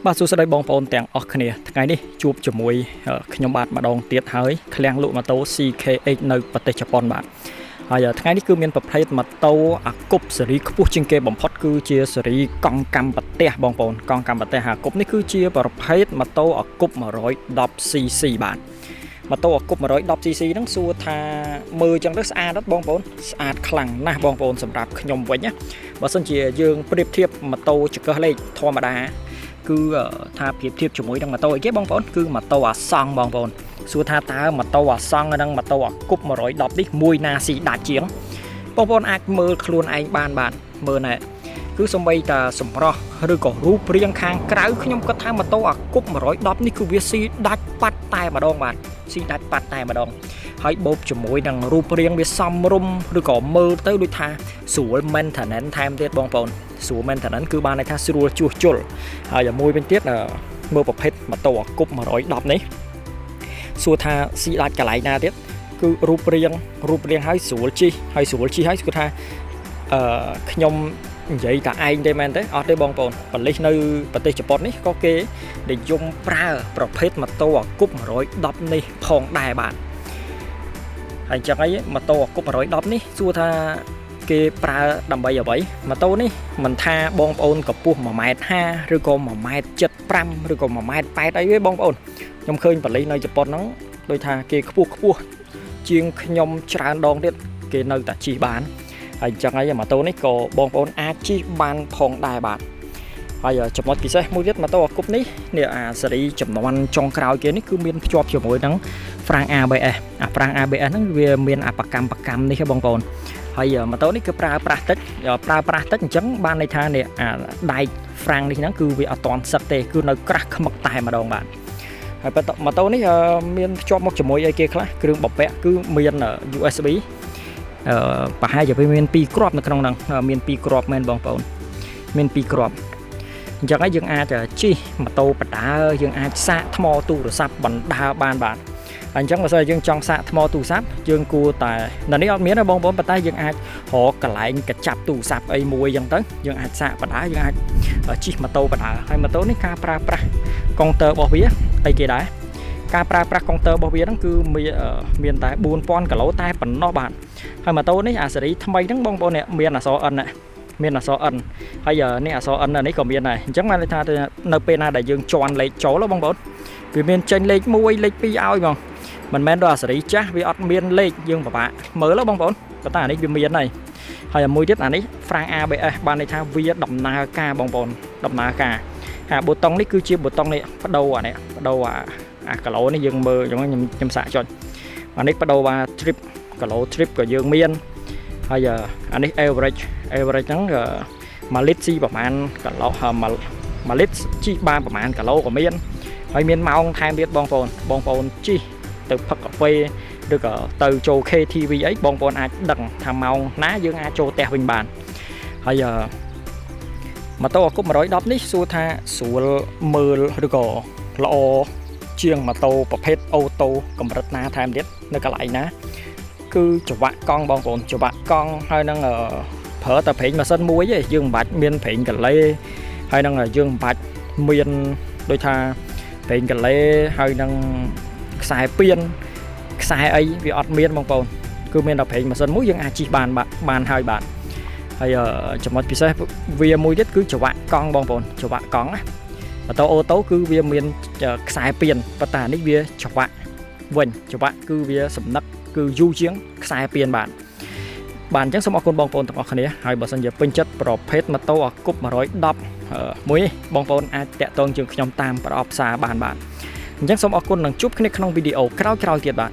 បាទសួស្តីបងប្អូនទាំងអស់គ្នាថ្ងៃនេះជួបជាមួយខ្ញុំបាទម្ដងទៀតហើយឃ្លាំងលក់ម៉ូតូ CKH នៅប្រទេសជប៉ុនបាទហើយថ្ងៃនេះគឺមានប្រភេទម៉ូតូអាកុបស៊េរីខ្ពស់ជាងគេបំផុតគឺជាស៊េរីកង់កម្មប្រទេសបងប្អូនកង់កម្មប្រទេសអាកុបនេះគឺជាប្រភេទម៉ូតូអាកុប 110cc បាទម៉ូតូអាកុប 110cc ហ្នឹងសួរថាមើលចឹងទៅស្អាតអត់បងប្អូនស្អាតខ្លាំងណាស់បងប្អូនសម្រាប់ខ្ញុំវិញណាបើសិនជាយើងប្រៀបធៀបម៉ូតូចង្កឹះលេខធម្មតាគឺថាប្រៀបធៀបជាមួយនឹងម៉ូតូអីគេបងប្អូនគឺម៉ូតូអាសង់បងប្អូនសួរថាតើម៉ូតូអាសង់និងម៉ូតូអាកុប 110នេះមួយណាស៊ីដាច់ជាងបងប្អូនអាចមើលខ្លួនឯងបានបាទមើលណែគឺសំបីតាសម្រស់ឬក៏រូបរាងខាងក្រៅខ្ញុំគាត់ថាម៉ូតូអាកុប 110នេះគឺវាស៊ីដាច់ប៉ាត់តែម្ដងបាទស៊ីដាច់ប៉ាត់តែម្ដងហើយបូកជាមួយនឹងរូបរាងវាសមរម្យឬក៏មើលទៅដូចថាស្រួល maintenance ថែមទៀតបងប្អូនស្រួល maintenance គឺបានន័យថាស្រួលជួសជុលហើយមួយវិញទៀតមើលប្រភេទម៉ូតូអាកុប 110នេះសួរថាស៊ីដាច់កន្លែងណាទៀតគឺរូបរាងហើយស្រួលជិះហើយគឺថាខ្ញុំនិយាយតែឯងទេមែនទេអត់ទេបងប្អូនប៉ូលីសនៅប្រទេសជប៉ុននេះក៏គេនិយមប្រើប្រភេទម៉ូតូអាកុប 110នេះផងដែរបាទហើយចឹងអីម៉ូតូអាកុប 110នេះសួរថាគេប្រើដើម្បីអ្វីម៉ូតូនេះមិនថាបងប្អូនកម្ពស់ 1m50 ឬក៏ 1m75 ឬក៏ 1m8 អីទេបងប្អូនខ្ញុំឃើញប៉ូលីសនៅជប៉ុនហ្នឹងដូចថាគេខ្ពស់ជាងខ្ញុំច្រើនដងទៀតគេនៅតែជិះបានហើយអញ្ចឹងហើយម៉ូតូនេះក៏បងប្អូនអាចជិះបានផងដែរបាទហើយចំណុចពិសេសមួយទៀតម៉ូតូអាកុបនេះអាស៊េរីចំនួនចុងក្រោយគេនេះគឺមានភ្ជាប់ជាមួយនឹងហ្វ្រាំង ABS ហ្វ្រាំង ABS ហ្នឹងវាមានអបកម្មនេះបងប្អូនហើយម៉ូតូនេះគឺប្រើប្រាស់តិចអញ្ចឹងបានន័យថាដែកហ្វ្រាំងនេះហ្នឹងគឺវាអត់ទាន់សឹកទេគឺនៅក្រាស់ខ្មឹកតែម្ដងបាទហើយម៉ូតូនេះមានភ្ជាប់មកជាមួយអីគេខ្លះគ្រឿងបំពាក់គឺមាន USB ប្រហែលជាវាមាន2គ្រាប់នៅក្នុងហ្នឹងមាន2គ្រាប់មែនបងប្អូនមាន2គ្រាប់អញ្ចឹងហើយយើងអាចជិះម៉ូតូបដើយើងអាចសាកថ្មទូរស័ព្ទបណ្ដើបានបាទអញ្ចឹងបើសិនយើងចង់សាកថ្មទូរស័ព្ទយើងគួរតែនៅនេះអត់មានទេបងប្អូនប៉ុន្តែយើងអាចរកកន្លែងកញ្ចប់ទូរស័ព្ទអីមួយអញ្ចឹងទៅយើងអាចសាកបដើយើងអាចជិះម៉ូតូបដើហើយម៉ូតូនេះការប្រើប្រាស់កុងទ័ររបស់វាអីគេដែរការប្រើប្រាស់កុងទ័ររបស់វាហ្នឹងគឺមានតែ 4000 គីឡូតែប៉ុណ្ណោះបាទហើយម៉ូតូនេះអាស៊េរីថ្មីហ្នឹងបងប្អូនមានអក្សរ N មានអក្សរ N ហើយនេះអក្សរ N នេះក៏មានដែរអញ្ចឹងបានន័យថានៅពេលណាដែលយើងជន់លេខចូលបងប្អូនវាមានចេញលេខ1លេខ2ឲ្យបងមិនមែនដល់អាស៊េរីចាស់វាអត់មានលេខយើងពិបាកមើលបងប្អូនប៉ុន្តែអានេះវាមានហើយមួយទៀតអានេះហ្វ្រាំង ABS បានន័យថាវាដំណើរការបងប្អូនដំណើរការប៊ូតុងនេះគឺជាប៊ូតុងនេះបដូរអាគីឡូនេះយើងមើលខ្ញុំសាកចុចអានេះបដូរថា trip គីឡូ trip ក៏យើងមានហើយអានេះ average ហ្នឹង1លីត្រស៊ីប្រហែលគីឡូ1លីត្រជីបានប្រហែលគីឡូក៏មានហើយមានម៉ោងថែមទៀតបងប្អូនជិះទៅផឹកកាហ្វេឬក៏ទៅចូល KTV អីបងប្អូនអាចដឹងថាម៉ោងណាយើងអាចចូលផ្ទះវិញបានហើយម៉ូតូអាកុប 110នេះសួរថាស្រួលមើលឬក៏ល្អជាងម៉ូតូប្រភេទអូតូកម្រិតណាថែមទៀតនៅកន្លែងណាគឺចង្វាក់កង់បងប្អូនចង្វាក់កង់ហើយនឹងប្រើតែប្រេងម៉ាស៊ីនមួយទេយើងមិនបាច់មានប្រេងកាឡេហើយនឹងយើងមិនបាច់មានដូចថាប្រេងកាឡេហើយនឹងខ្សែពៀនខ្សែអីវាអត់មានបងប្អូនគឺមានតែប្រេងម៉ាស៊ីនមួយយើងអាចជិះបានហើយបាទហើយចំណុចពិសេសវាមួយទៀតគឺចង្វាក់កង់បងប្អូនចង្វាក់កង់ណាម៉ូតូអូតូគឺវាមានខ្សែពៀនប៉ុន្តែនេះវាចង្វាក់វិញចង្វាក់គឺវាសំណឹកគឺយូរជាងខ្សែពៀនបាទអញ្ចឹងសូមអរគុណបងប្អូនទាំងអស់គ្នាហើយបើសិនជាពេញចិត្តប្រភេទម៉ូតូអាកុប 110មួយនេះបងប្អូនអាចតាក់ទងជើងខ្ញុំតាមប្រអប់ផ្សារបានបាទអញ្ចឹងសូមអរគុណនិងជួបគ្នាក្នុងវីដេអូក្រោយៗទៀតបាទ